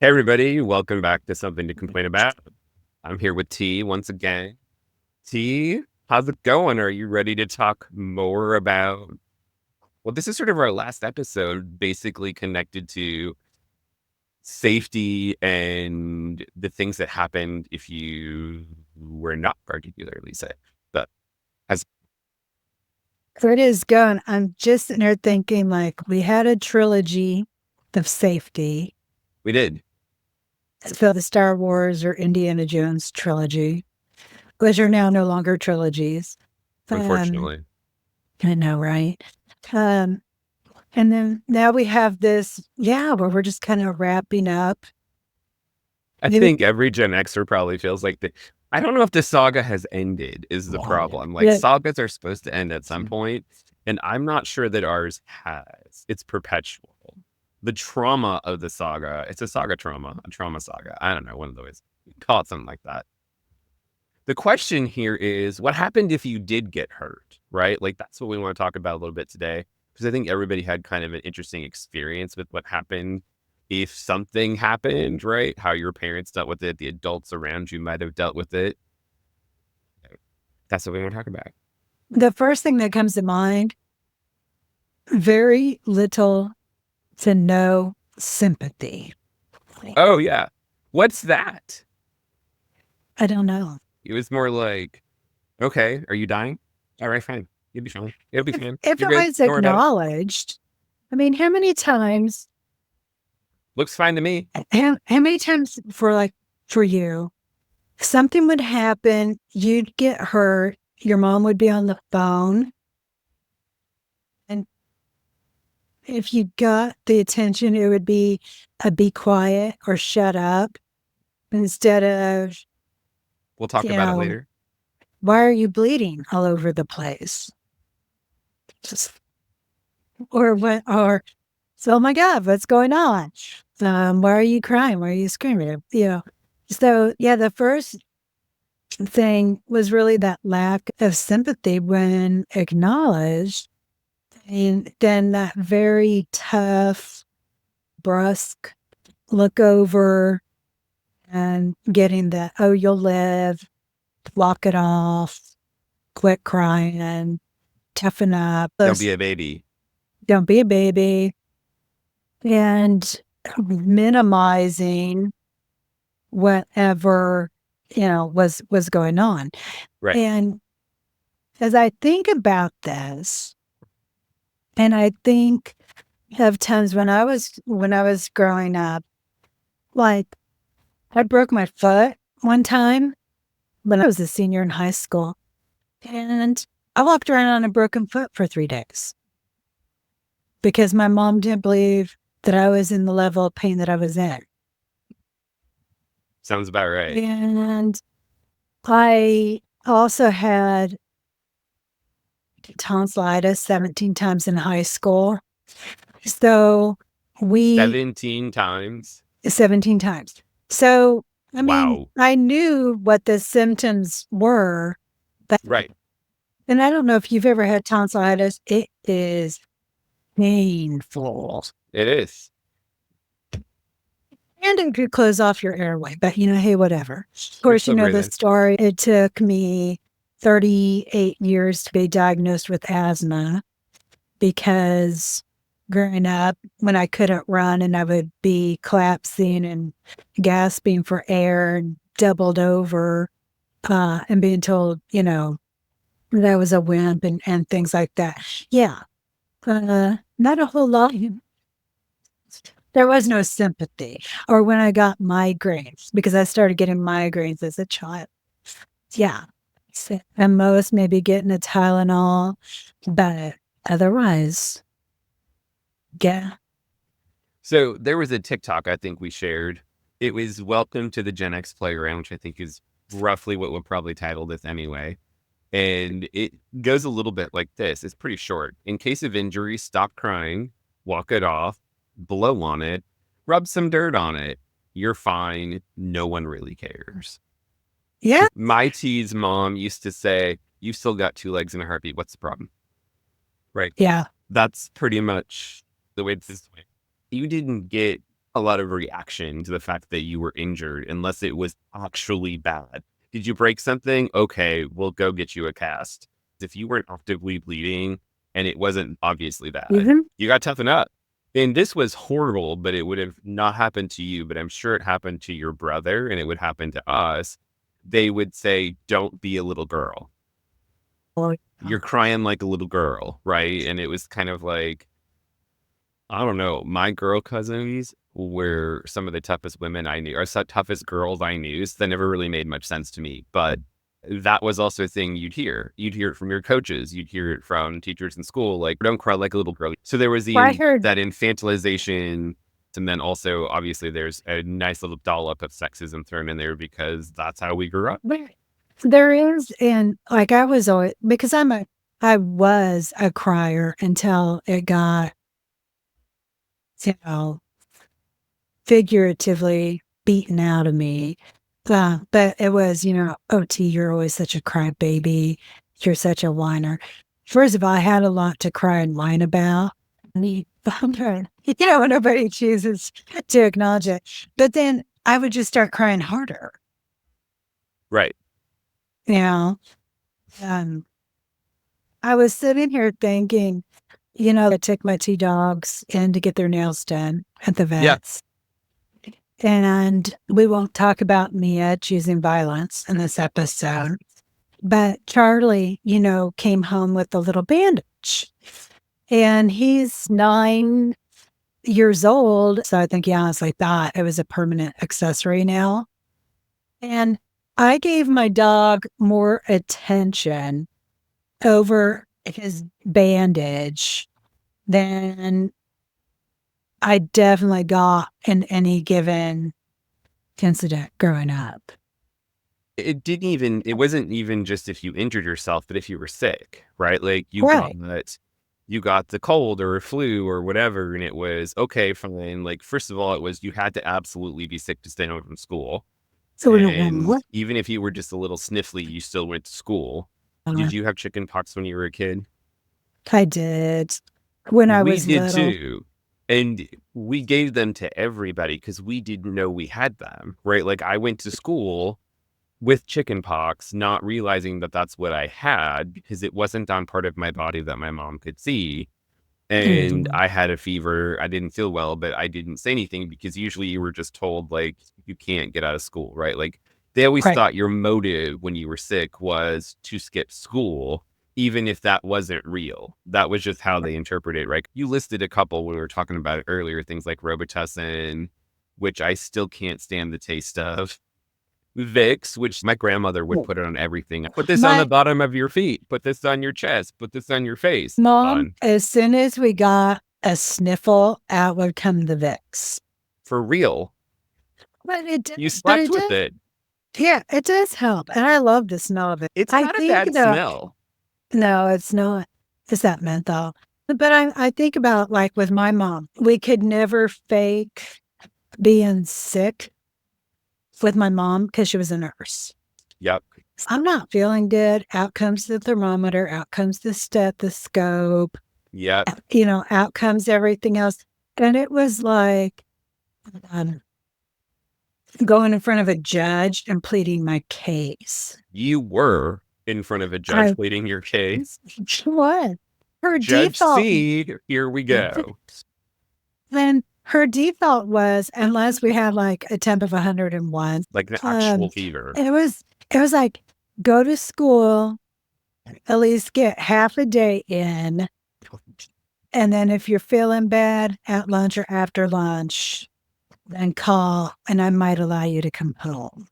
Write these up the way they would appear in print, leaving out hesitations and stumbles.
Hey, everybody. Welcome back to Something to Complain About. I'm here with T once again. T, how's it going? Are you ready to talk more about? Well, this is sort of our last episode, basically connected to safety and the things that happened if you were not particularly safe. But as Where it is going, I'm just sitting there thinking like we had a trilogy of safety. we did, So the Star Wars or Indiana Jones trilogy, which are now no longer trilogies. Um, unfortunately. I know, right? Um, and then now we have this, where we're just kind of wrapping up. I Maybe, think every Gen Xer probably feels like the. I don't know if the saga has ended, is the problem. Like, yeah, sagas are supposed to end at some point, and I'm not sure that ours has. It's perpetual. The trauma of the saga, it's a saga trauma, a trauma saga. I don't know, one of those. Call it something like that. The question here is what happened if you did get hurt, right? Like, that's what we want to talk about a little bit today, because I think everybody had kind of an interesting experience with what happened if something happened, right? How your parents dealt with it, the adults around you might have dealt with it. That's what we want to talk about. the first thing that comes to mind, very little to no sympathy. Oh, yeah. What's that? I don't know. It was more like, okay, are you dying? All right, fine. You'll be fine. It'll be If, fine. if You're it good. was Don't worry about it. acknowledged, I mean, how many times Looks fine to me. how many times for you, something would happen, you'd get hurt, your mom would be on the phone, and if you got the attention, it would be a be quiet or shut up instead of, We'll talk you about it know, later. why are you bleeding all over the place? Just, or what, or, so, oh my God, what's going on? Why are you crying? Why are you screaming? So yeah, the first thing was really that lack of sympathy when acknowledged, and then that very tough, brusque look over and getting the, oh, you'll live, walk it off, quit crying, toughen up, Don't be a baby. don't be a baby, and minimizing whatever was going on. Right. And as I think about this, and I think of times when I was growing up, like I broke my foot one time when I was a senior in high school, and I walked around on a broken foot for 3 days because my mom didn't believe that I was in the level of pain that I was in. Sounds about right. And I also had tonsillitis 17 times in high school. So we 17 times. 17 times. So, I mean, Wow. I knew what the symptoms were, but, Right. and I don't know if you've ever had tonsillitis. It is painful. It is. And it could close off your airway, but hey, whatever. Of You're course, you still know the breathing. story. It took me 38 years to be diagnosed with asthma because growing up, when I couldn't run and I would be collapsing and gasping for air and doubled over, and being told, that I was a wimp and things like that. Yeah. Not a whole lot. There was no sympathy. Or when I got migraines, because I started getting migraines as a child. Yeah. So, and most maybe getting a Tylenol, but otherwise, yeah. So there was a TikTok I think we shared. It was Welcome to the Gen X Playground, which I think is roughly what we'll probably title this anyway. And it goes a little bit like this. It's pretty short. In case of injury, stop crying, walk it off, blow on it, rub some dirt on it. You're fine. No one really cares. Yeah. My T's mom used to say, "You've still got two legs and a heartbeat. What's the problem?" Right. Yeah. That's pretty much the way this way. You didn't get a lot of reaction to the fact that you were injured unless it was actually bad. Did you break something? Okay, we'll go get you a cast. If you weren't actively bleeding and it wasn't obviously bad, Mhm. you got toughen up. And this was horrible, but it would have not happened to you, but I'm sure it happened to your brother and it would happen to us. They would say, don't be a little girl. Oh, You're crying like a little girl, right? And it was kind of like, I don't know. My girl cousins were some of the toughest women I knew, or toughest girls I knew. So that never really made much sense to me. But that was also a thing you'd hear. You'd hear it from your coaches. You'd hear it from teachers in school, like, don't cry like a little girl. So there was I heard that infantilization. And then also, obviously, there's a nice little dollop of sexism thrown in there because that's how we grew up. there is, and like I was always, because I was a crier until it got, you know, figuratively beaten out of me. But it was, OT, you're always such a crybaby. You're such a whiner. First of all, I had a lot to cry and whine about. Nobody chooses to acknowledge it. But then I would just start crying harder. Right. You know, I was sitting here thinking, I took my two dogs in to get their nails done at the Yeah. vets. And we won't talk about Mia choosing violence in this episode. But Charlie, came home with a little bandage. And he's 9 years old. So I think he honestly thought it was a permanent accessory now. And I gave my dog more attention over his bandage than I definitely got in any given incident growing up. It wasn't even just if you injured yourself, but if you were sick, right? Like Right. you got the cold or a flu or whatever. And it was okay, fine. Like, first of all, it was, you had to absolutely be sick to stay home from school. So And even if you were just a little sniffly, you still went to school. Did you have chicken pox when you were a kid? I did when I We was did little. too. And we gave them to everybody because we didn't know we had them, right? Like, I went to school with chicken pox, not realizing that that's what I had because it wasn't on part of my body that my mom could see. And I had a fever. I didn't feel well, but I didn't say anything because usually you were just told, like, you can't get out of school, right? Like, they always Right. thought your motive when you were sick was to skip school, even if that wasn't real. That was just how they interpreted it, right? You listed a couple when we were talking about it earlier, things like Robitussin, which I still can't stand the taste of. Vicks, which my grandmother would put it on everything. Put this on the bottom of your feet. Put this on your chest. Put this on your face. Mom, as soon as we got a sniffle, out would come the Vicks. For real. But you slept with it. Yeah, it does help. And I love the smell of it. It's not a bad smell. No, it's not. It's that menthol. But I think about, like, with my mom, we could never fake being sick with my mom because she was a nurse. Yep. I'm not feeling good. Out comes the thermometer. Out comes the stethoscope. Yep. Out comes everything else. And it was like going in front of a judge and pleading my case. You were in front of a judge pleading your case. What? Her Judge default. C, here we go. Then her default was, unless we had like a temp of 101, like an actual fever. It was like, go to school, at least get half a day in, and then if you're feeling bad at lunch or after lunch, then call, and I might allow you to come home.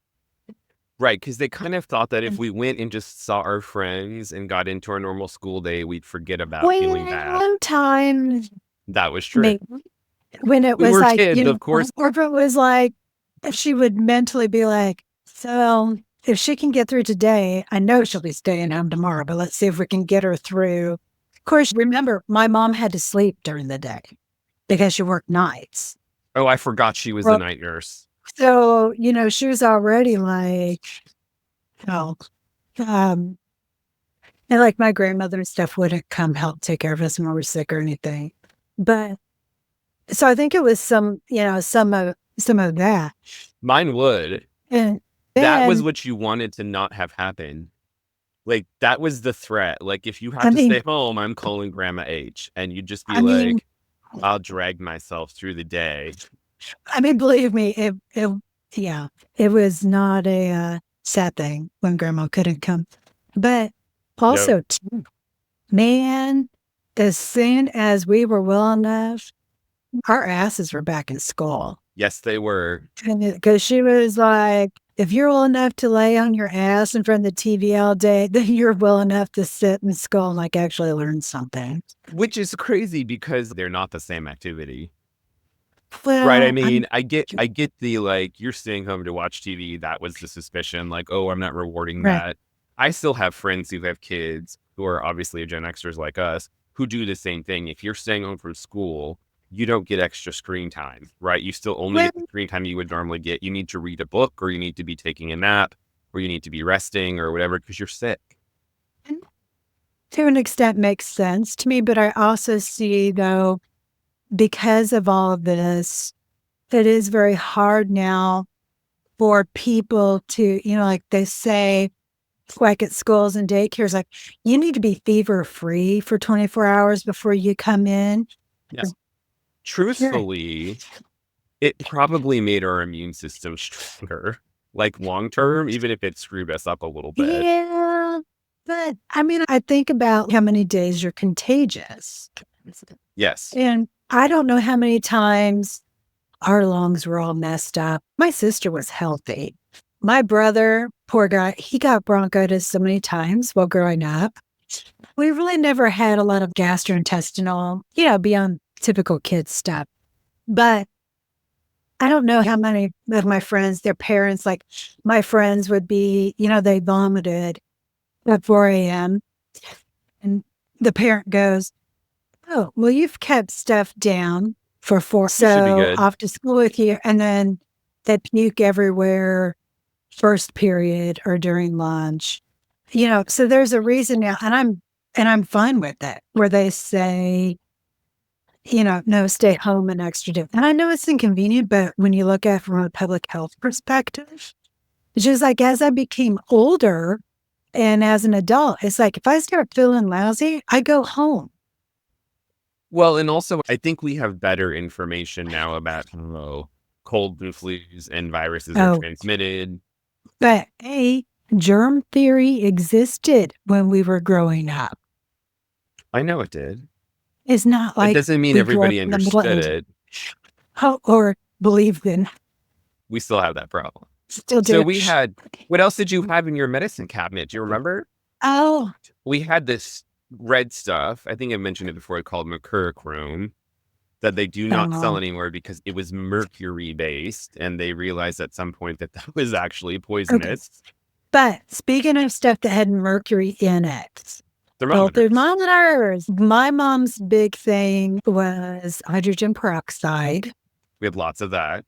Right, because they kind of thought that if we went and just saw our friends and got into our normal school day, we'd forget about feeling bad. One time, that was true. When it we was were like, kids, of course. Or if it was like, if she would mentally be like, so if she can get through today, I know she'll be staying home tomorrow, but let's see if we can get her through. Of course, remember, my mom had to sleep during the day because she worked nights. Oh, I forgot she was a night nurse. So, she was already like, and like my grandmother and stuff wouldn't come help take care of us when we were sick or anything. But So I think it was some of that. Mine would. And That was then, what you wanted to not have happen. Like, that was the threat. Like, if you I have to mean, stay home, I'm calling Grandma H. And you'd just be I mean, like, I'll drag myself through the day. believe me, yeah, it was not a sad thing when grandma couldn't come. But Nope. also, too, man, as soon as we were well enough, our asses were back in school. Yes, they were. Because she was like, if you're well enough to lay on your ass in front of the TV all day, then you're well enough to sit in school and like actually learn something. Which is crazy because they're not the same activity. Right. I Well, mean, I get the like, you're staying home to watch TV. That was the suspicion. Like, oh, I'm not rewarding right. that. I still have friends who have kids who are obviously Gen Xers like us who do the same thing. If you're staying home from school, you don't get extra screen time, right? You still only Well, get the screen time you would normally get. You need to read a book or you need to be taking a nap or you need to be resting or whatever because you're sick. to an extent makes sense to me, but I also see though, because of all of this, it is very hard now for people to, like they say, like at schools and daycares, like you need to be fever free for 24 hours before you come in. Yeah. Sure. Truthfully, it probably made our immune system stronger, like long term, even if it screwed us up a little bit. Yeah. But I mean, I think about how many days you're contagious. Yes. And I don't know how many times our lungs were all messed up. My sister was healthy. My brother, poor guy, he got bronchitis so many times while growing up. We really never had a lot of gastrointestinal, beyond typical kid stuff. But I don't know how many of my friends, their parents, like my friends would be, they vomited at 4 a.m. And the parent goes, oh, well, you've kept stuff down for 4. You should be So good. off to school with you. And then they puke everywhere first period or during lunch. So there's a reason now. And I'm fine with it, where they say, no, stay home an extra day. And I know it's inconvenient, but when you look at it from a public health perspective, it's just like as I became older and as an adult, it's like if I start feeling lousy, I go home. Well, and also, I think we have better information now about how cold and flus and viruses are Oh, transmitted. but germ theory existed when we were growing up. I know it did. It's not It like doesn't mean we grew up everybody in the Middle understood Ages it. or believed in. We still have that problem. Still So do. we had, what else did you have in your medicine cabinet? Do you remember? Oh, We had this red stuff. I think I mentioned it before, called mercurochrome, that they do not sell no. anymore because it was mercury based. And they realized at some point that that was actually Okay. poisonous. But speaking of stuff that had mercury in it, well, Thermometers. thermometers. My mom's big thing was hydrogen peroxide. We had lots of that.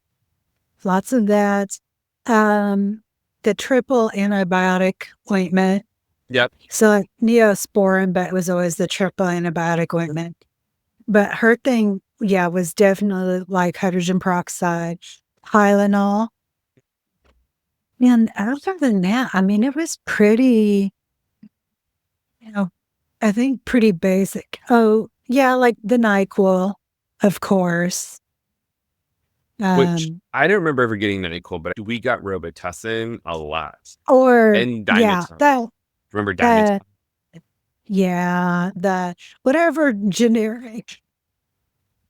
Lots of that. The triple antibiotic ointment. Yep. So like Neosporin, but it was always the triple antibiotic ointment. But her thing, yeah, was definitely like hydrogen peroxide, Tylenol. And other than that, I mean, it was pretty, you know, I think pretty basic. Oh, yeah, like the NyQuil, of course. Which Um, I don't remember ever getting any cool, but we got Robitussin a lot. or And yeah, Dimetol. Remember Dimetol? that, yeah, the whatever generic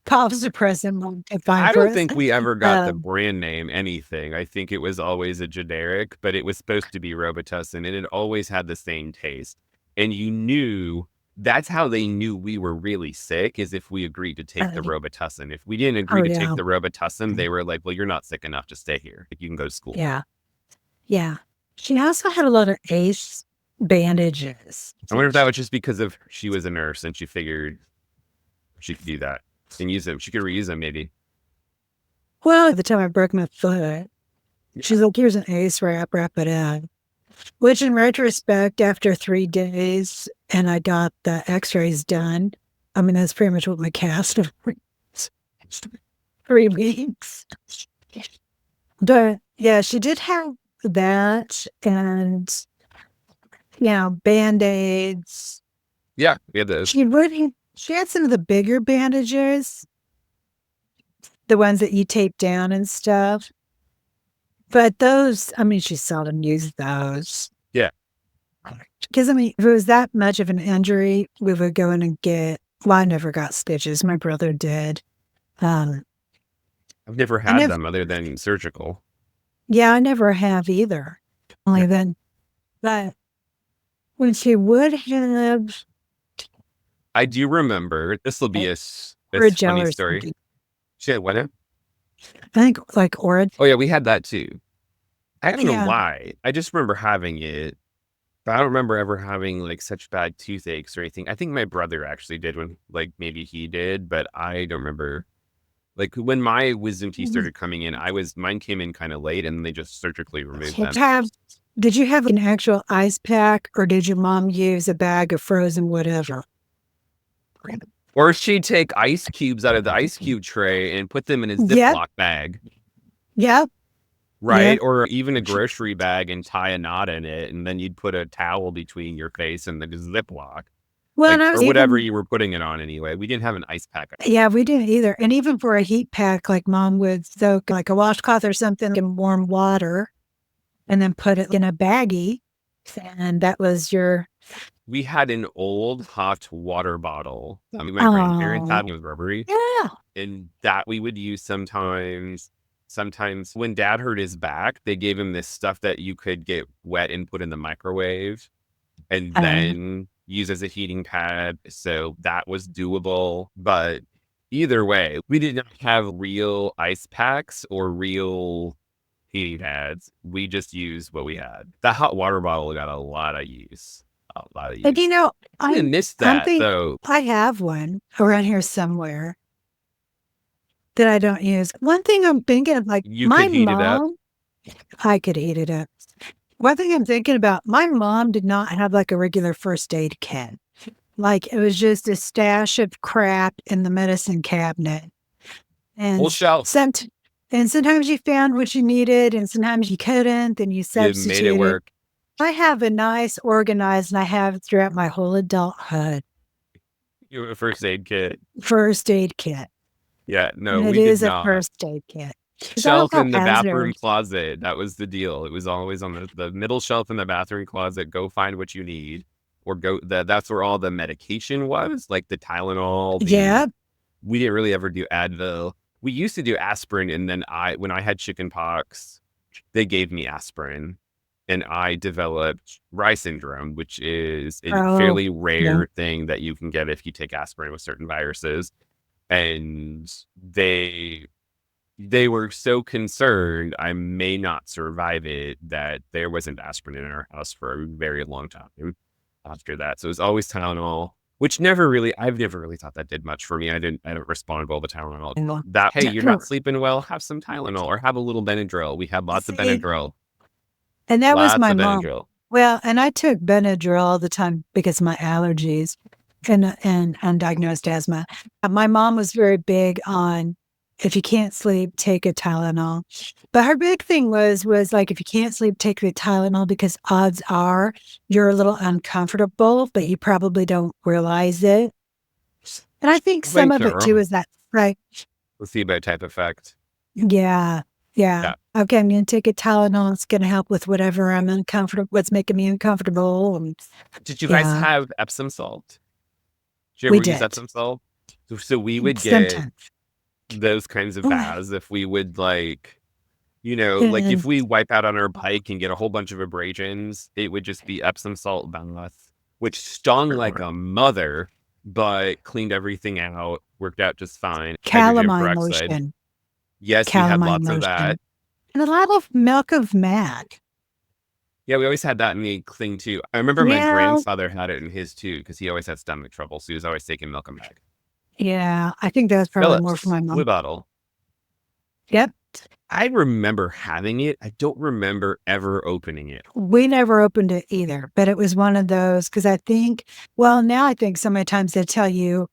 cough suppressant one could find I for don't us. think we ever got the Um, brand name anything. I think it was always a generic, but it was supposed to be Robitussin and it always had the same taste. And you knew that's how they knew we were really sick, is if we agreed to take the uh, Robitussin. If we didn't agree oh to take yeah, the Robitussin, they were like, well, you're not sick enough to stay here. Like, you can go to school. yeah, yeah. She also had a lot of ace bandages. I wonder if that was just because of she was a nurse and she figured she could do that and use them. She could reuse them maybe. Well, at the time I broke my foot, she's like, here's an ace wrap it in. Which in retrospect, after 3 days and I got the x-rays done, I mean, that's pretty much what my cast of 3 weeks. But yeah, she did have that and, Band-Aids. Yeah, we had those. She had some of the bigger bandages, the ones that you tape down and stuff. But those, she seldom used those. Yeah. Because, if it was that much of an injury, we would go in and I never got stitches. My brother did. I've never had them other than surgical. Yeah, I never have either. Only then. But when she would have... I do remember, this will be a funny story. Something. She had what? I think like Origin. Oh yeah, we had that too. I don't know why. I just remember having it. But I don't remember ever having like such bad toothaches or anything. I think my brother actually did when maybe he did, but I don't remember. Like when my wisdom teeth started coming in, mine came in kind of late and they just surgically removed them. Did you have an actual ice pack or did your mom use a bag of frozen whatever? Or she'd take ice cubes out of the ice cube tray and put them in a Ziploc bag. Yep. Right? Yep. Or even a grocery bag and tie a knot in it. And then you'd put a towel between your face and the Ziploc. Well, or whatever you were putting it on anyway. We didn't have an ice pack. Yeah, we didn't either. And even for a heat pack, like Mom would soak like a washcloth or something in warm water and then put it in a baggie. And that was We had an old hot water bottle. My grandparents had it was rubbery. Yeah. And that we would use sometimes. Sometimes when Dad hurt his back, they gave him this stuff that you could get wet and put in the microwave and then use as a heating pad. So that was doable. But either way, we did not have real ice packs or real heating pads. We just used what we had. That hot water bottle got a lot of use. And I missed that though. I have one around here somewhere that I don't use. One thing I'm thinking of, like my mom, I could heat it up. One thing I'm thinking about, my mom did not have like a regular first aid kit. Like it was just a stash of crap in the medicine cabinet. And whole shelf. And sometimes you found what you needed and sometimes you couldn't, and you substituted. You made it work. I have a nice organized, and I have it throughout my whole adulthood. You have a first aid kit. First aid kit. Yeah, no, and we did not. It is a first aid kit. Shelf in the bathroom closet. That was the deal. It was always on the middle shelf in the bathroom closet. Go find what you need, or that's where all the medication was, like the Tylenol. We didn't really ever do Advil. We used to do aspirin, and then when I had chicken pox, they gave me aspirin, and I developed Rye syndrome, which is a fairly rare thing that you can get if you take aspirin with certain viruses. And they were so concerned I may not survive it that there wasn't aspirin in our house for a very long time after that. So it was always Tylenol, which I've never really thought that did much for me. I don't respond well to Tylenol. Hey, you're not sleeping well, have some Tylenol or have a little Benadryl. We had lots of Benadryl. And that was my mom. Well, and I took Benadryl all the time because of my allergies and undiagnosed asthma. My mom was very big on, if you can't sleep, take a Tylenol. But her big thing was like, if you can't sleep, take the Tylenol because odds are you're a little uncomfortable, but you probably don't realize it. And I think some of it too is that, right? Placebo type effect. Yeah. Okay, I'm going to take a Tylenol. It's going to help with whatever I'm uncomfortable, what's making me uncomfortable. Did you guys have Epsom salt? Did you ever use Epsom salt? So we would get those kinds of baths if we would like if we wipe out on our bike and get a whole bunch of abrasions, it would just be Epsom salt bath, which stung like a mother, but cleaned everything out, worked out just fine. Calamine lotion. Yes, we had lots of that. And a lot of milk of mag. Yeah, we always had that in the thing too. I remember my grandfather had it in his too, because he always had stomach trouble, so he was always taking milk and mag. Yeah, I think that's probably more for my mom. Blue bottle. Yep. I remember having it. I don't remember ever opening it. We never opened it either, but it was one of those, because now I think so many times they tell you,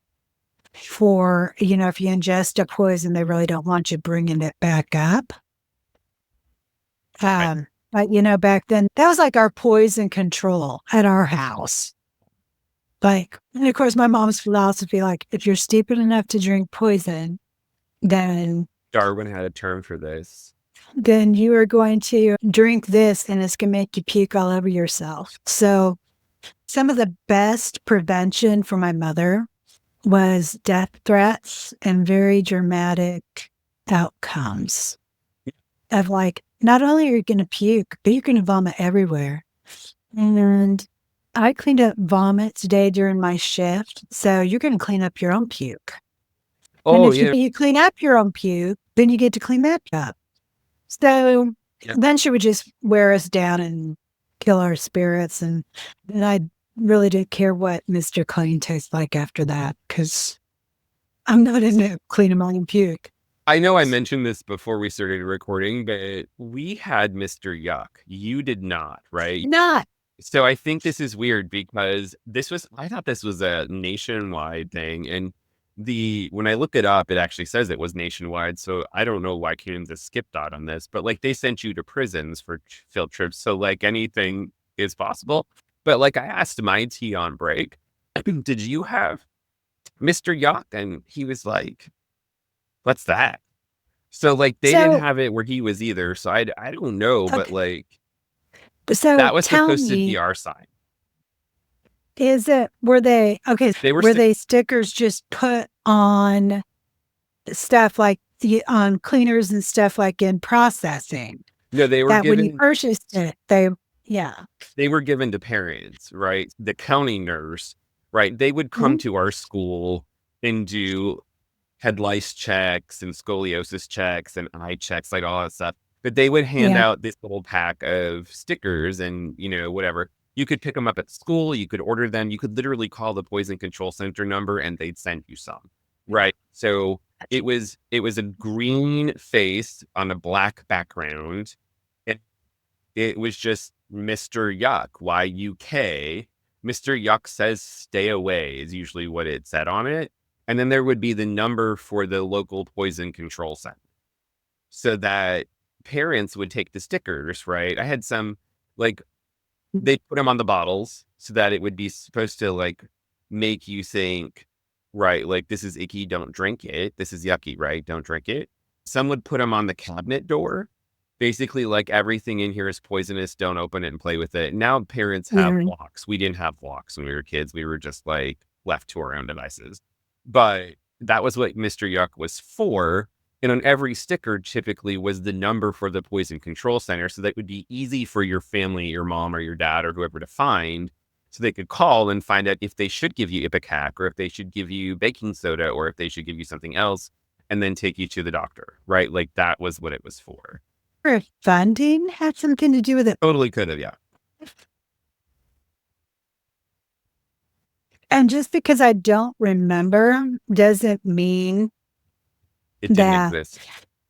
for, if you ingest a poison, they really don't want you bringing it back up. Right. But, back then, that was like our poison control at our house. And of course, my mom's philosophy, like, if you're stupid enough to drink poison, then Darwin had a term for this. then you are going to drink this and it's going to make you puke all over yourself. So some of the best prevention for my mother was death threats and very dramatic outcomes of like, not only are you going to puke, but you're going to vomit everywhere. And I cleaned up vomit today during my shift. So you're going to clean up your own puke. And Oh, if yeah. you clean up your own puke, then you get to clean that up. So then she would just wear us down and kill our spirits. And I really didn't care what Mr. Clean tastes like after that because I'm not into cleaning my own puke. I know I mentioned this before we started recording, but we had Mr. Yuck. You did not, right? Not. So I think this is weird because I thought this was a nationwide thing. And when I look it up, it actually says it was nationwide. So I don't know why Kansas skipped out on this, but like they sent you to prisons for field trips. So like anything is possible. But like I asked my tea on break, did you have Mr. Yuck? And he was like, what's that? So like they didn't have it where he was either. So I don't know, Okay. but like So that was tell supposed to me, be our sign. were they Were they stickers just put on stuff like on cleaners and stuff like in processing? No, they were That when you given purchased it, they were given to parents, right? The county nurse, right? They would come to our school and do head lice checks and scoliosis checks and eye checks, like all that stuff. But they would hand out this little pack of stickers and, whatever. You could pick them up at school. You could order them. You could literally call the poison control center number and they'd send you some, right? So it was a green face on a black background. It was just Mr. Yuck, Y-U-K. Mr. Yuck says stay away is usually what it said on it. And then there would be the number for the local poison control center. So that parents would take the stickers, right? I had some, like, they'd put them on the bottles so that it would be supposed to, like, make you think, right, like, this is icky, don't drink it. This is yucky, right? Don't drink it. Some would put them on the cabinet door. Basically, like, everything in here is poisonous. Don't open it and play with it. Now parents have locks. We didn't have locks when we were kids. We were just, like, left to our own devices. But that was what Mr. Yuck was for. And on every sticker typically was the number for the poison control center. So that would be easy for your family, your mom or your dad or whoever to find. So they could call and find out if they should give you Ipecac or if they should give you baking soda or if they should give you something else and then take you to the doctor, right? Like that was what it was for. Funding had something to do with it. Totally could have, yeah. And just because I don't remember doesn't mean it didn't exist.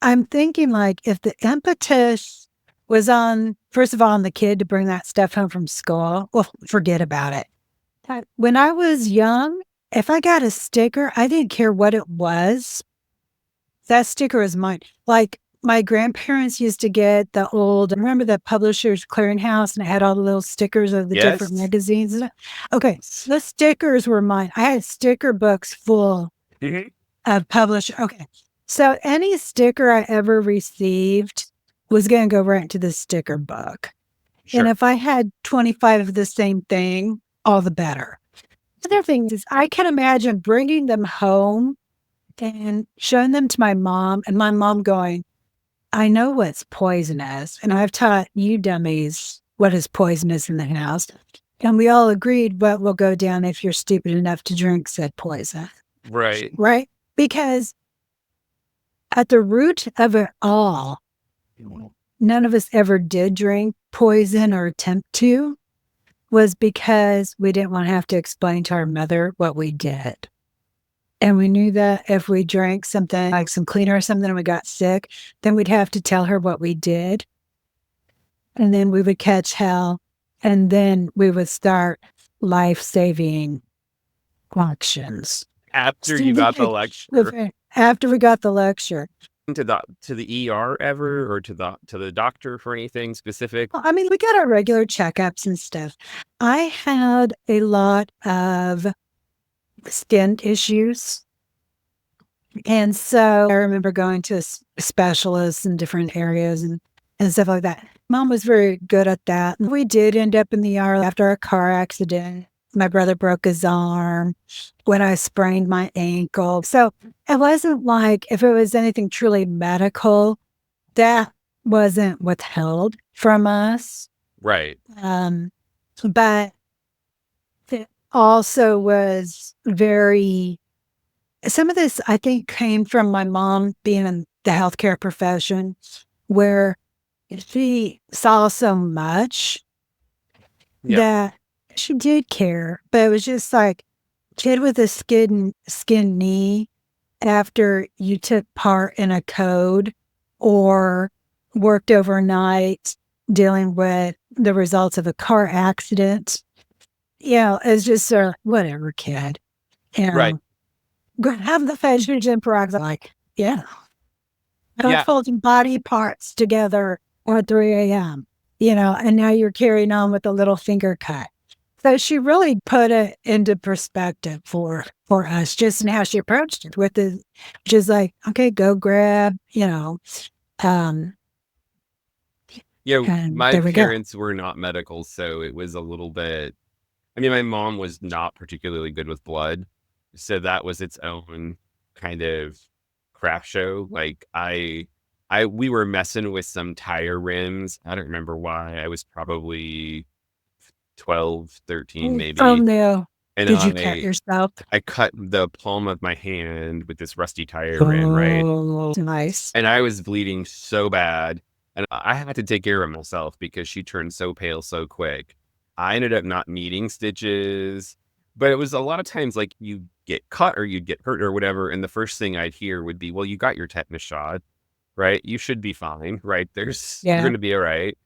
I'm thinking like if the impetus was on, first of all, on the kid to bring that stuff home from school, well, forget about it. When I was young, if I got a sticker, I didn't care what it was. That sticker was mine. Like my grandparents used to get remember the Publishers Clearinghouse and it had all the little stickers of the different magazines? Okay, the stickers were mine. I had sticker books full of publishers. Okay, so any sticker I ever received was going to go right into the sticker book. Sure. And if I had 25 of the same thing, all the better. The other thing is I can imagine bringing them home and showing them to my mom and my mom going, I know what's poisonous, and I've taught you dummies what is poisonous in the house. And we all agreed what will go down if you're stupid enough to drink said poison. Right. Right? Because at the root of it all, none of us ever did drink poison or attempt to, was because we didn't want to have to explain to our mother what we did. And we knew that if we drank something like some cleaner or something and we got sick, then we'd have to tell her what we did. And then we would catch hell. And then we would start life-saving actions. After you got the lecture. After we got the lecture. To the ER ever, or to the doctor for anything specific? Well, I mean, we got our regular checkups and stuff. I had a lot of skin issues. And so I remember going to specialists in different areas and stuff like that. Mom was very good at that. And we did end up in the ER after a car accident. My brother broke his arm when I sprained my ankle. So it wasn't like if it was anything truly medical, that wasn't withheld from us. Right. But it also was very, some of this I think came from my mom being in the healthcare profession, where she saw so much that she did care, but it was just like kid with a skin knee after you took part in a code or worked overnight dealing with the results of a car accident. It's just whatever, kid. Right. Have the hydrogen peroxide. Like, I'm folding body parts together at 3 a.m. And now you're carrying on with a little finger cut. So she really put it into perspective for us, just in how she approached it with the, just like, okay, go grab, my there we parents were not medical, so it was a little bit, I mean, my mom was not particularly good with blood, so that was its own kind of crap show. Like we were messing with some tire rims. I don't remember why. I was probably 12, 13 maybe. Oh no. And did you cut yourself? I cut the palm of my hand with this rusty tire rim, right? Oh, nice. And I was bleeding so bad. And I had to take care of myself because she turned so pale so quick. I ended up not needing stitches. But it was a lot of times like you get cut or you'd get hurt or whatever. And the first thing I'd hear would be, well, you got your tetanus shot, right? You should be fine, right? You're going to be all right.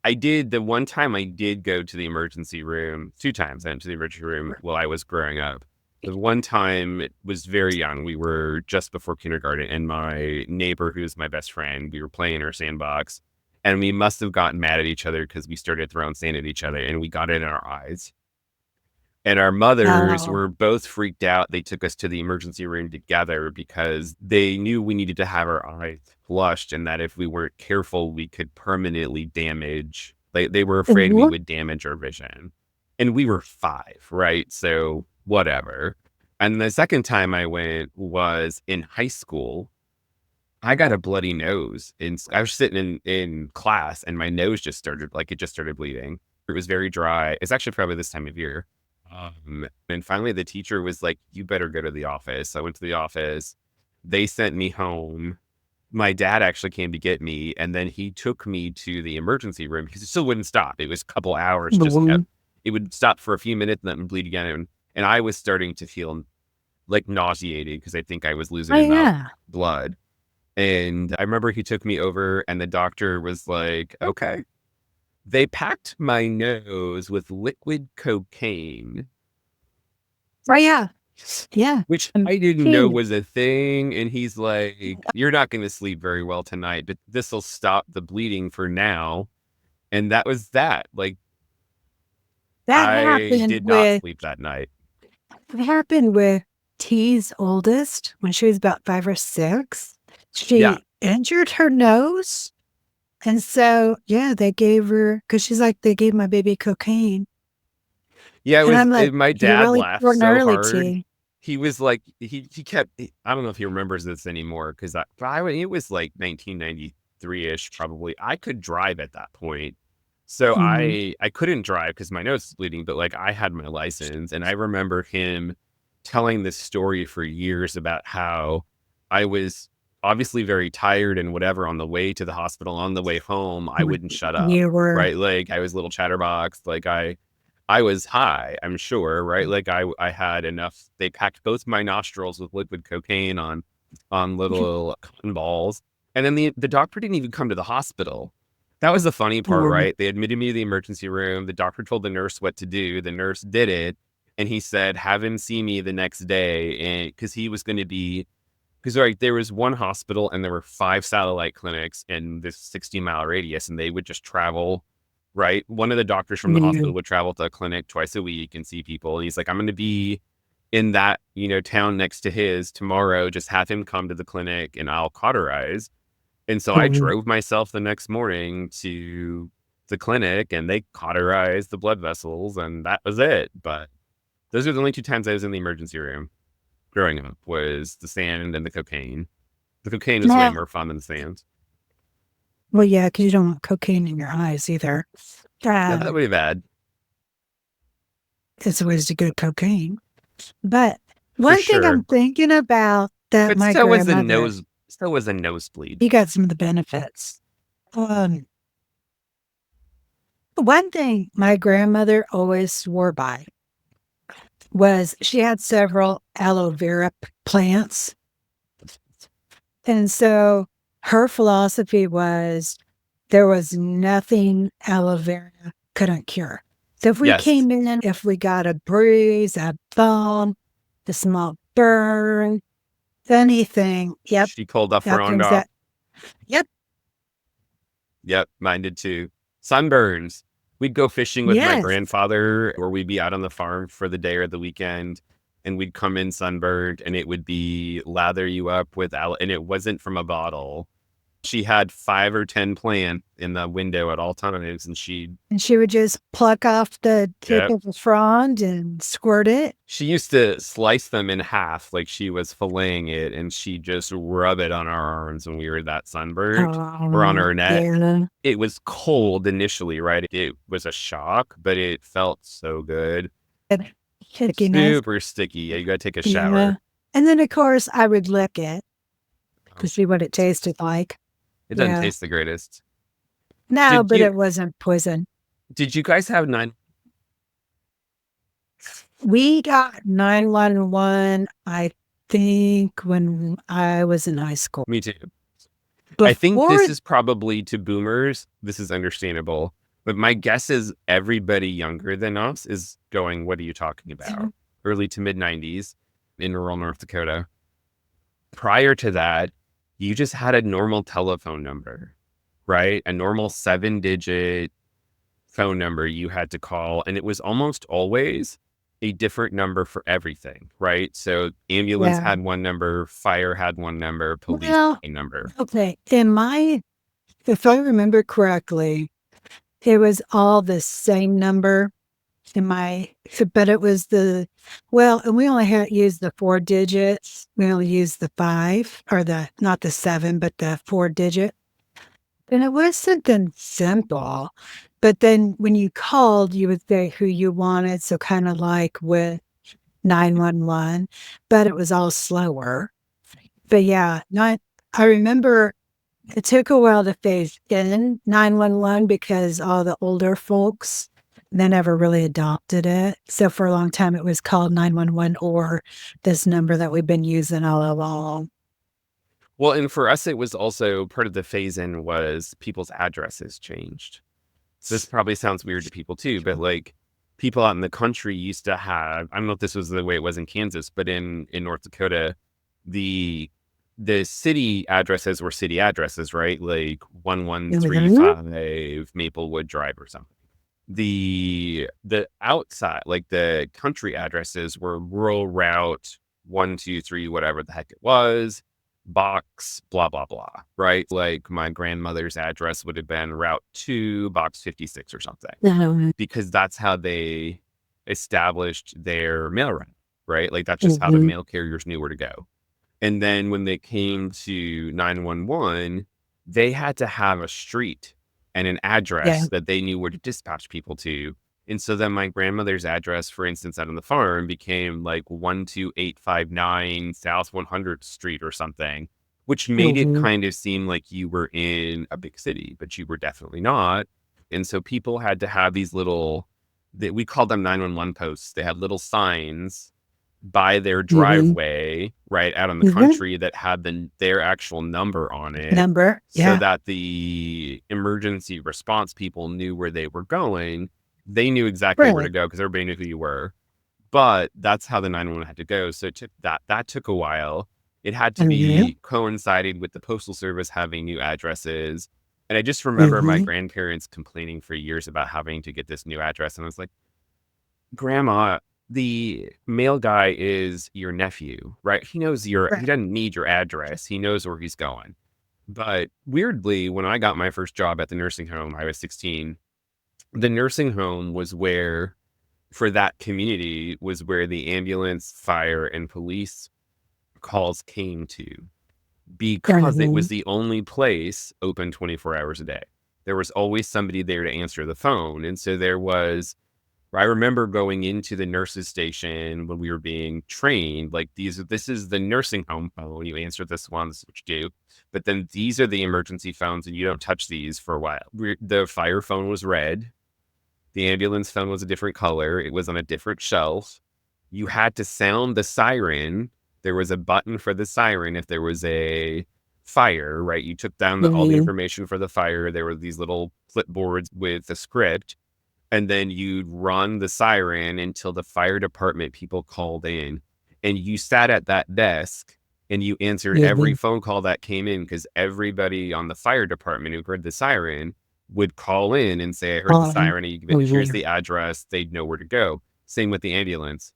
The one time I did go to the emergency room, 2 times I went to the emergency room while I was growing up. The one time it was very young. We were just before kindergarten, and my neighbor, who's my best friend, we were playing in our sandbox, and we must have gotten mad at each other because we started throwing sand at each other, and we got it in our eyes. And our mothers were both freaked out. They took us to the emergency room together because they knew we needed to have our eyes flushed, and that if we weren't careful, we could permanently damage. They were afraid we would damage our vision. And we were 5, right? So whatever. And the second time I went was in high school. I got a bloody nose. And I was sitting in class, and my nose just started bleeding. It was very dry. It's actually probably this time of year. And finally the teacher was like, you better go to the office. I went to the office. They sent me home. My dad actually came to get me, and then he took me to the emergency room because it still wouldn't stop. It was a couple hours. It would stop for a few minutes and then bleed again. And I was starting to feel like nauseated because I think I was losing enough blood. And I remember he took me over, and the doctor was like, okay. They packed my nose with liquid cocaine. Oh, yeah. Which I didn't know was a thing. And he's like, you're not going to sleep very well tonight, but this will stop the bleeding for now. And that was that. Like, I did not sleep that night. It happened with T's oldest when she was about 5 or 6. She injured her nose. And so, they gave her, because she's like, they gave my baby cocaine. Yeah, it was, like, my dad laughed so hard. Tea. He was like, he kept, I don't know if he remembers this anymore, because it was like 1993-ish, probably. I could drive at that point. So I couldn't drive because my nose was bleeding, but like I had my license. And I remember him telling this story for years about how I was obviously very tired and whatever on the way to the hospital. On the way home, I wouldn't shut up. Right? Like I was a little chatterbox. Like I was high, I'm sure, right? Like I had enough. They packed both my nostrils with liquid cocaine on little cotton balls. And then the doctor didn't even come to the hospital. That was the funny part, right? They admitted me to the emergency room. The doctor told the nurse what to do. The nurse did it. And he said, have him see me the next day. And because he was going to be, because right, there was one hospital and there were 5 satellite clinics in this 60-mile radius, and they would just travel, right? One of the doctors from the hospital would travel to a clinic twice a week and see people. And he's like, I'm going to be in that, town next to his tomorrow. Just have him come to the clinic and I'll cauterize. And so I drove myself the next morning to the clinic and they cauterized the blood vessels and that was it. But those are the only 2 times I was in the emergency room growing up, was the sand and the cocaine. The cocaine was way more fun than the sand. Well, yeah, because you don't want cocaine in your eyes either. Yeah, that would be bad. It's always a good cocaine. But one thing I'm thinking about that but my so grandmother... was a nosebleed. You got some of the benefits. One thing my grandmother always swore by was she had several aloe vera plants. And so her philosophy was there was nothing aloe vera couldn't cure. So if we came in, if we got a bruise, a bump, a small burn, anything, yep. She called the front off. Yep. Yep, mine did too. Sunburns. We'd go fishing with my grandfather, or we'd be out on the farm for the day or the weekend, and we'd come in sunburned, and it would be lather you up with aloe, and it wasn't from a bottle. She had 5 or 10 plants in the window at all times, and she would just pluck off the tip of the frond and squirt it. She used to slice them in half like she was filleting it, and she just rub it on our arms when we were that sunburned, or on her neck. Yeah. It was cold initially, right? It was a shock, but it felt so good. Super sticky. Yeah, you got to take a shower. Yeah. And then, of course, I would lick it to see what it tasted like. It doesn't taste the greatest. No, but it wasn't poison. Did you guys have 9? We got 911, I think, when I was in high school. Me too. I think this is probably, to boomers, this is understandable. But my guess is everybody younger than us is going, what are you talking about? Early to mid 90s in rural North Dakota. Prior to that, you just had a normal telephone number, right? A normal 7-digit phone number you had to call. And it was almost always a different number for everything, right? So ambulance had one number, fire had one number, police had a number. Okay. If I remember correctly, it was all the same number but it was and we only used the 4 digits. We only used the 5, or not the 7, but the 4 digit. And it was something simple. But then when you called, you would say who you wanted. So kind of like with 911, but it was all slower. But yeah, I remember it took a while to phase in 911 because all the older folks, they never really adopted it. So for a long time, it was called 911 or this number that we've been using all along. Well, and for us, it was also part of the phase in was people's addresses changed. This probably sounds weird to people too, but like people out in the country used to have, I don't know if this was the way it was in Kansas, but in North Dakota, the city addresses were city addresses, right? Like 1135 Maplewood Drive or something. The outside, like the country addresses were rural route 123, whatever the heck it was, box, blah, blah, blah, right? Like my grandmother's address would have been route 2, box 56 or something, because that's how they established their mail route, right? Like that's just how the mail carriers knew where to go. And then when they came to 911, they had to have a street and an address that they knew where to dispatch people to. And so then my grandmother's address, for instance, out on the farm became like 12859 South 100th Street or something, which made it kind of seem like you were in a big city, but you were definitely not. And so people had to have these we called them 911 posts. They had little signs by their driveway, right out in the country, that had their actual number on it. So that the emergency response people knew where they were going. They knew exactly where to go because everybody knew who you were. But that's how the 911 had to go. So it took that took a while. It had to Mhm. be coincided with the postal service having new addresses. And I just remember my Mhm. grandparents complaining for years about having to get this new address. And I was like, Grandma, the mail guy is your nephew, right? He Right. doesn't need your address. He knows where he's going. But weirdly, when I got my first job at the nursing home, I was 16. The nursing home was where, for that community, was where the ambulance, fire, and police calls came to, because it was Mhm. the only place open 24 hours a day. There was always somebody there to answer the phone. And so I remember going into the nurses station when we were being trained, like this is the nursing home phone. You answer this one, this is what you do. But then these are the emergency phones and you don't touch these for a while. The fire phone was red. The ambulance phone was a different color. It was on a different shelf. You had to sound the siren. There was a button for the siren if there was a fire, right? You took down all the Mhm. information for the fire. There were these little clipboards with the script, and then you'd run the siren until the fire department people called in. And you sat at that desk and you answered every Mhm. phone call that came in, because everybody on the fire department who heard the siren would call in and say, I heard the siren. And here's Mhm. the address. They'd know where to go. Same with the ambulance,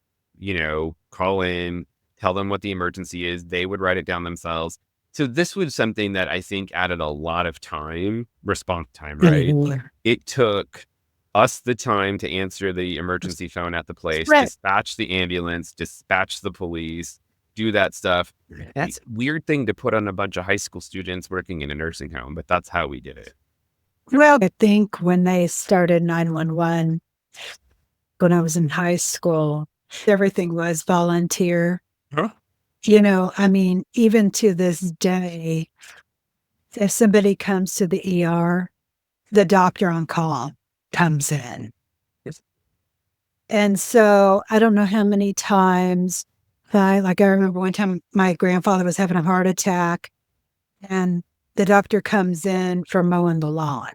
call in, tell them what the emergency is. They would write it down themselves. So this was something that I think added a lot of response time, right? Mhm. It took us the time to answer the emergency phone at the place, Right. dispatch the ambulance, dispatch the police, do that stuff. That's a weird thing to put on a bunch of high school students working in a nursing home, but that's how we did it. Well, I think when they started 911, when I was in high school, everything was volunteer. Huh? I mean, even to this day, if somebody comes to the ER, the doctor on call comes in. Yes. And so I don't know how many times I remember one time my grandfather was having a heart attack and the doctor comes in for mowing the lawn.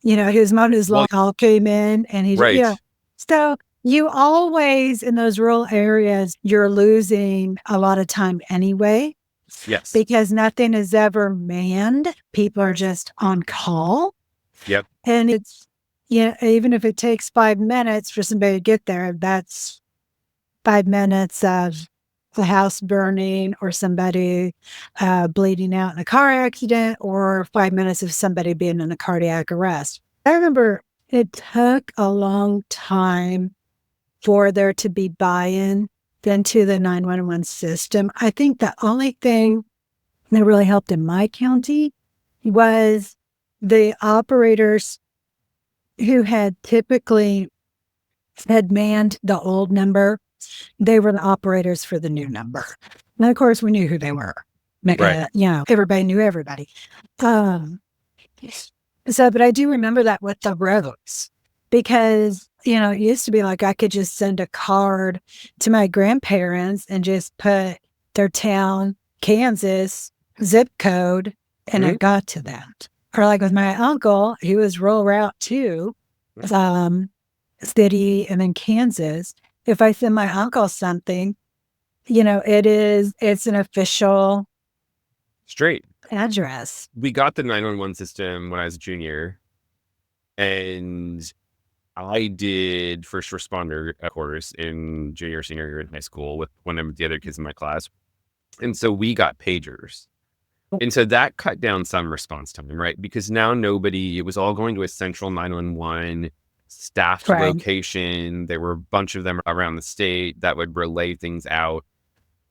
He was mowing his Well, lawn, all came in and right. So you always in those rural areas, you're losing a lot of time anyway Yes. because nothing is ever manned. People are just on call. Yep. And even if it takes 5 minutes for somebody to get there, that's 5 minutes of the house burning or somebody bleeding out in a car accident or 5 minutes of somebody being in a cardiac arrest. I remember it took a long time for there to be buy-in into the 911 system. I think the only thing that really helped in my county was the operators who had typically had manned the old number. They were the operators for the new number. And of course, we knew who they were. Right. Everybody knew everybody. Um, but I do remember that with the roads because, it used to be like I could just send a card to my grandparents and just put their town, Kansas zip code, and Mhm. it got to that. Or like with my uncle, he was rural route too, um, city and then Kansas. If I send my uncle something, it's an official Straight. address. We got the 911 system when I was a junior, and I did first responder course in junior, senior year in high school with one of the other kids in my class. And so we got pagers. And so that cut down some response time, right? Because now it was all going to a central 911 staffed Right. location. There were a bunch of them around the state that would relay things out.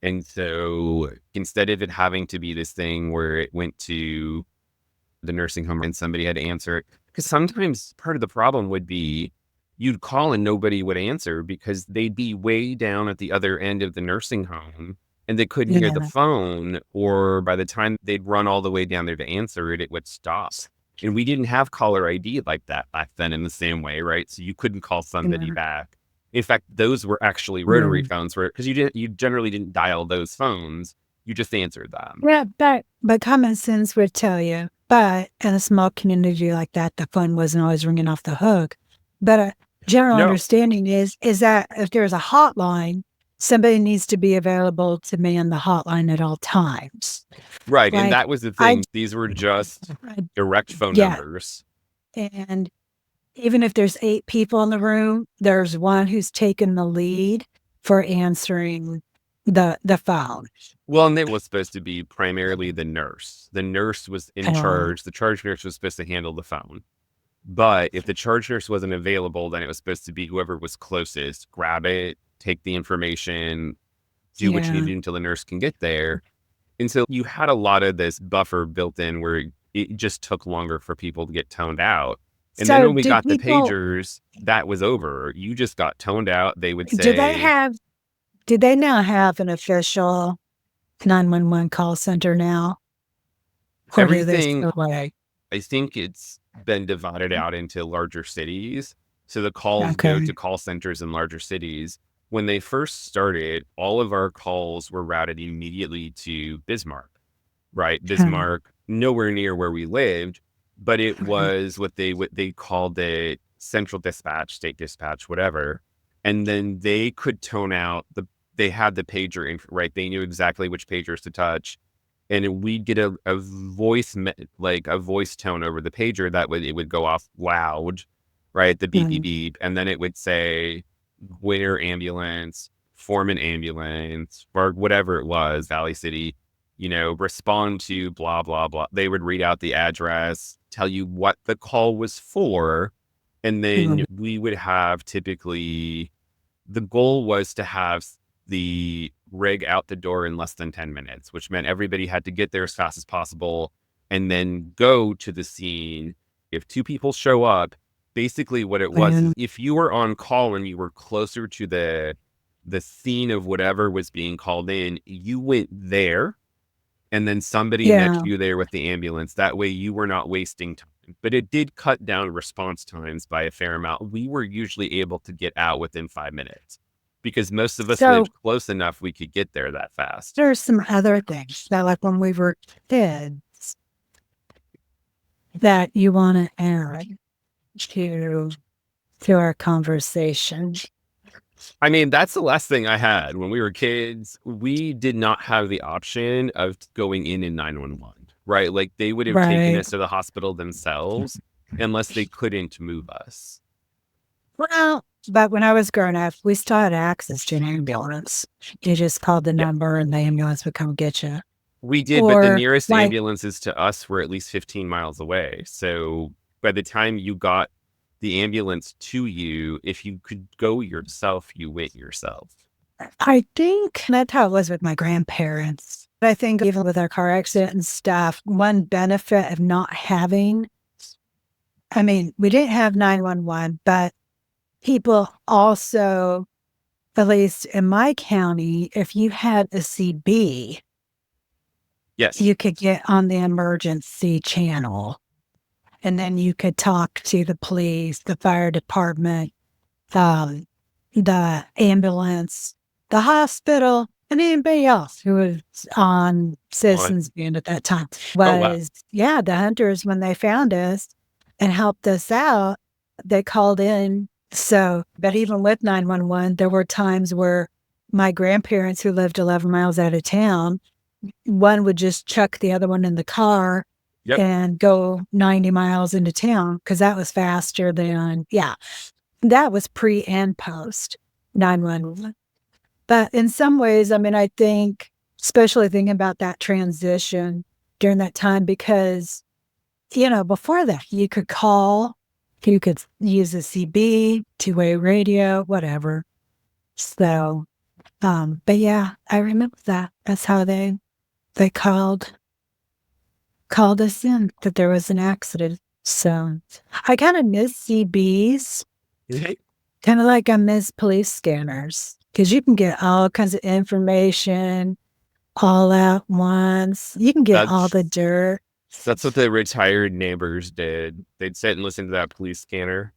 And so instead of it having to be this thing where it went to the nursing home and somebody had to answer it, because sometimes part of the problem would be you'd call and nobody would answer because they'd be way down at the other end of the nursing home and they couldn't hear the Yeah. phone, or by the time they'd run all the way down there to answer it, it would stop. And we didn't have caller ID like that back then in the same way, right? So you couldn't call somebody Yeah. back. In fact, those were actually rotary phones, where because you generally didn't dial those phones, you just answered them. Yeah, but common sense would tell you. But in a small community like that, the phone wasn't always ringing off the hook. But general No, understanding is that if there's a hotline, somebody needs to be available to man the hotline at all times. right. And Like that was the I, thing. These were just I direct phone yeah, numbers. and even if there's 8 people in the room, there's one who's taken the lead for answering the phone. Well, and it was supposed to be primarily the nurse. The nurse was in Oh, charge. The charge nurse was supposed to handle the phone. But if the charge nurse wasn't available, then it was supposed to be whoever was closest, grab it, take the information, do what you need yeah. to do until the nurse can get there. And so you had a lot of this buffer built in where it just took longer for people to get toned out. And then So when we got the pagers, that was over. You just got toned out. They would do they say have do they now have an official 911 call center now? Or do they everything. still like I think it's been divided out into larger cities. So the calls go okay. to call centers in larger cities. When they first started, all of our calls were routed immediately to Bismarck, right? Huh, Bismarck, nowhere near where we lived, but it right. was what they called it central dispatch, state dispatch, whatever. And then they could tone out they had the pager in, right? They knew exactly which pagers to touch. And we'd get a voice, like a voice tone over the pager that would, it would go off loud, right? The beep, beep, Right. beep. And then it would say, Where ambulance, form an ambulance, or whatever it was, Valley City, respond to blah, blah, blah. They would read out the address, tell you what the call was for. And then Mm, we would have typically, the goal was to have the rig out the door in less than 10 minutes, which meant everybody had to get there as fast as possible and then go to the scene. If 2 people show up, basically what it was is and if you were on call and you were closer to the scene of whatever was being called in, you went there and then somebody met yeah. you there with the ambulance. That way you were not wasting time. But it did cut down response times by a fair amount. We were usually able to get out within 5 minutes because most of us So lived close enough we could get there that fast. there's some other things that like when we were kids that you want to add to to our conversation. I mean, that's the last thing I had when we were kids. We did not have the option of going in 911, right? Like they would have taken Right. us to the hospital themselves unless they couldn't move us. Well, but when I was growing up, we still had access to an ambulance. You just called the Yeah, number and the ambulance would come get you. we did, but the Or nearest like, ambulances to us were at least 15 miles away. So by the time you got the ambulance to you, if you could go yourself, you went yourself. I think that's how it was with my grandparents. I think even with our car accident and stuff, one benefit of not having, I mean, we didn't have 911, but people also, at least in my county, if you had a CB, Yes. you could get on the emergency channel and then you could talk to the police, the fire department, um, the ambulance, the hospital, and anybody else who was on On. Citizens Band at that time. Oh, wow. Yeah, the hunters, when they found us and helped us out, they called in. So, but even with 911, there were times where my grandparents who lived 11 miles out of town, one would just chuck the other one in the car Yep. and go 90 miles into town because that was faster than, yeah, that was pre and post 911. But in some ways, I mean, I think, especially thinking about that transition during that time, because, before that, you could call, you could use a CB, two-way radio, whatever. So, but yeah, I remember that. That's how they called us in that there was an accident. So I kind of miss CBs, Okay. kind of like I miss police scanners because you can get all kinds of information all at once. You can get all That's the dirt. that's what the retired neighbors did. They'd sit and listen to that police scanner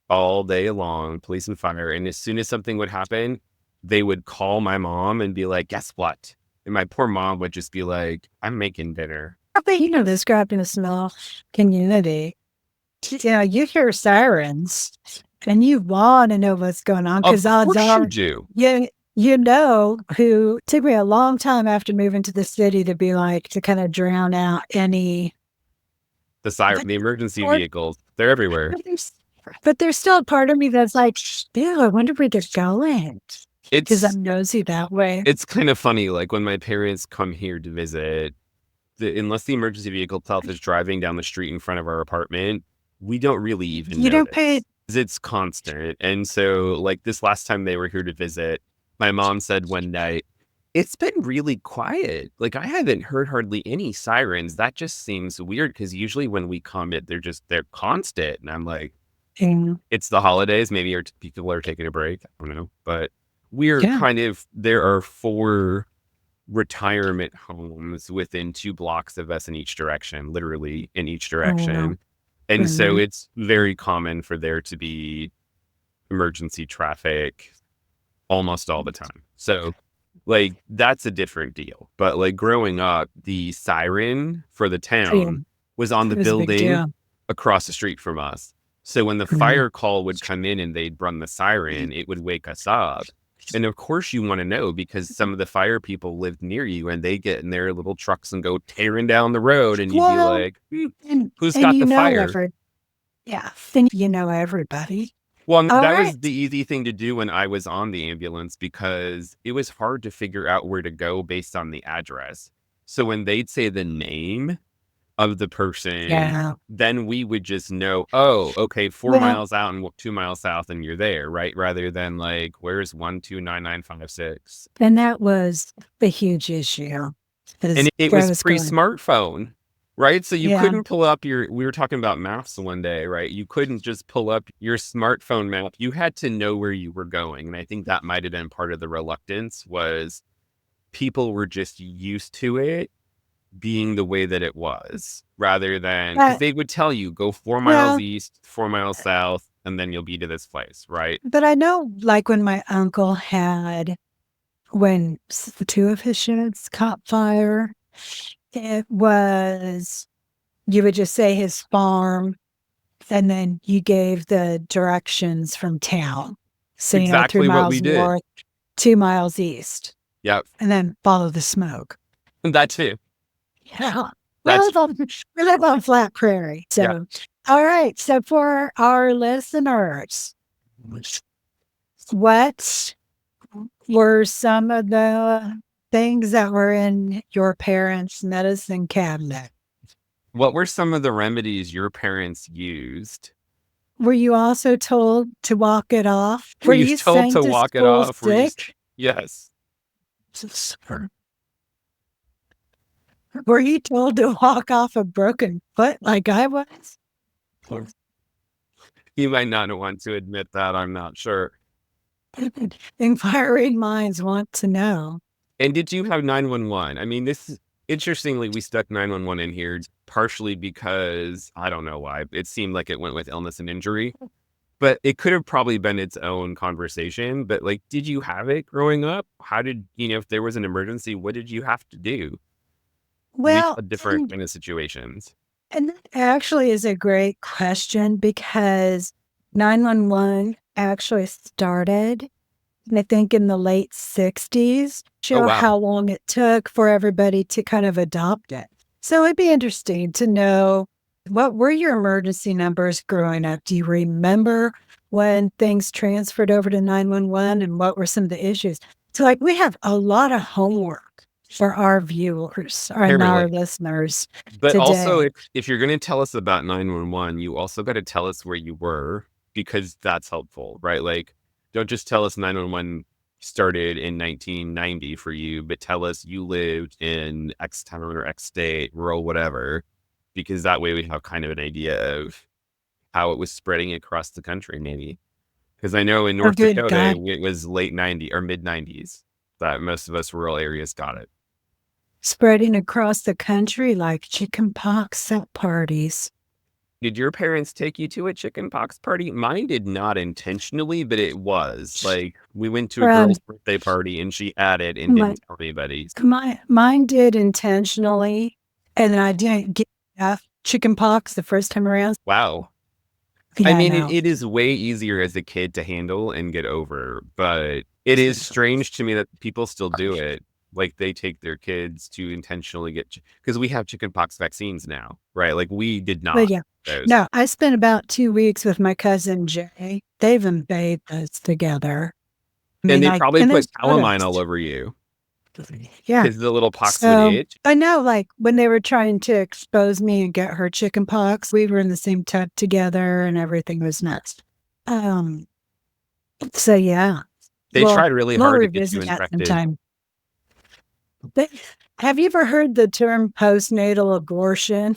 all day long, police and fire. And as soon as something would happen, they would call my mom and be like, guess what? And my poor mom would just be like, I'm making dinner. But described in a small community. You hear sirens And you want to know what's going on because Of odds course you are do. you know who took me a long time after moving to the city to be like to kind of drown out any The siren, but the emergency or vehicles, they're everywhere. but there's still a part of me that's like, ew, I wonder where they're going. Because It's I'm nosy that way. it's kind of funny. Like when my parents come here to visit, unless the emergency vehicle itself is driving down the street in front of our apartment, we don't really even You don't pay notice. It's constant. And so, like this last time they were here to visit, my mom said one night, it's been really quiet. Like I haven't heard hardly any sirens. That just seems weird because usually when we come, they're constant. And I'm like, and it's the holidays. Maybe people are taking a break. I don't know, but we're yeah. kind of there are 4 retirement homes within 2 blocks of us in each direction, literally in each Oh, wow. direction. And so it's very common for there to be emergency traffic almost all the time. So like that's a different deal. But like growing up, the siren for the Yeah, town was on the it was a big building deal. across the street from us. So when the Mhm. fire call would come in and they'd run the siren, it would wake us up. And of course you want to know because some of the fire people lived near you and they get in their little trucks and go tearing down the road and you'd be Well, like, who's and got you the know fire? yeah, then you know everybody. Well, All that right. was the easy thing to do when I was on the ambulance because it was hard to figure out where to go based on the address. So when they'd say the name of the person, Yeah. then we would just know, oh, okay, 4 Well, miles out and 2 miles south and you're there, right? Rather than like, where's 129956? and that was a huge issue. And Is it where I was was going. pre-smartphone, right? So you Yeah. couldn't pull up we were talking about maps one day, right? You couldn't just pull up your smartphone map. You had to know where you were going. And I think that might have been part of the reluctance was people were just used to it being the way that it was rather than because But they would tell you go 4 miles well, east, 4 miles south, and then you'll be to this place, right? but I know like when my uncle had when 2 of his sheds caught fire, it was you would just say his farm, and then you gave the directions from town. It's So, 3 exactly what we miles did. north, 2 miles east, Yep. and then follow the smoke. That too. Yeah. We That's live on we live on flat prairie. yeah. So, all right. So for our listeners, what were some of the things that were in your parents' medicine cabinet? What were some of the remedies your parents used? Were you also told to walk it off? Were Were you you told sent to to walk it school off? sick? Yes. Were you told to walk off a broken foot like I was? You might not want to admit that. I'm not sure. Inquiring minds want to know. And did you have 911? I mean, interestingly, we stuck 911 in here partially because I don't know why. It seemed like it went with illness and injury, but it could have probably been its own conversation. But like, did you have it growing up? How did, if there was an emergency, what did you have to do? We Well, had different kind of situations. and that actually is a great question because 911 actually started, I think, in the late 60s. Oh, Show wow. how long it took for everybody to kind of adopt it. So it'd be interesting to know what were your emergency numbers growing up? Do you remember when things transferred over to 911 and what were some of the issues? So, like, we have a lot of homework for our viewers and our Apparently. listeners But also, today. if you're going to tell us about 911, you also got to tell us where you were because that's helpful, right? Like, don't just tell us 911 started in 1990 for you, but tell us you lived in X town or X state, rural, whatever, because that way we have kind of an idea of how it was spreading across the country, maybe. Because I know in Oh, North good Dakota, God. it was late 90s or mid 90s that most of us rural areas got it. Spreading across the country like chicken pox at parties. Did your parents take you to a chicken pox party? Mine did not intentionally, but it was. Like, we went to a Um, girl's birthday party and she added and my, didn't tell anybody. mine did intentionally, and I didn't get chicken pox the first time around. Wow. I Yeah, mean, no. it is way easier as a kid to handle and get over, but it is strange to me that people still do it. Like they take their kids to intentionally get, because we have chickenpox vaccines now, right? Like we did But not yeah, those. no, I spent about 2 weeks with my cousin Jay. They even bathed us together. I And mean, they like, probably and there's put calamine photos. all over you Yeah. because the little pox would So itch. I know, like, when they were trying to expose me and get her chicken pox, we were in the same tub together and everything was nuts. Um, so yeah. They Well, tried really we'll hard to get you revisit that infected. sometime. But have you ever heard the term postnatal abortion?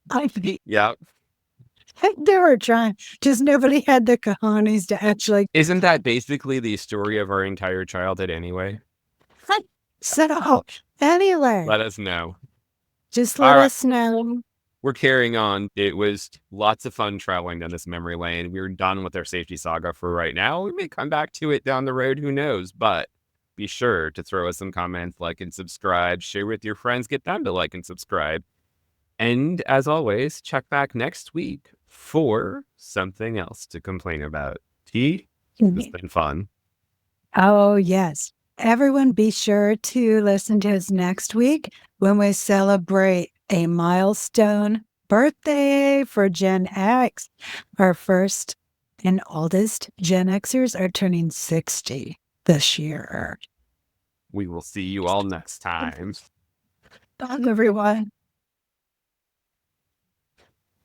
I think Yeah. they were trying, just nobody had the cojones to actually Isn't that basically the story of our entire childhood anyway? set out. Anyway, Let us know. just All let right. us know. We're carrying on. It was lots of fun traveling down this memory lane. We're done with our safety saga for right now. We may come back to it down the road. Who knows? But be sure to throw us some comments, like and subscribe, share with your friends, get them to like and subscribe. And as always, check back next week for something else to complain about. T, it's been fun. Oh, yes. Everyone be sure to listen to us next week when we celebrate a milestone birthday for Gen X. Our first and oldest Gen Xers are turning 60 this year. We will see you all next time. Bye, everyone.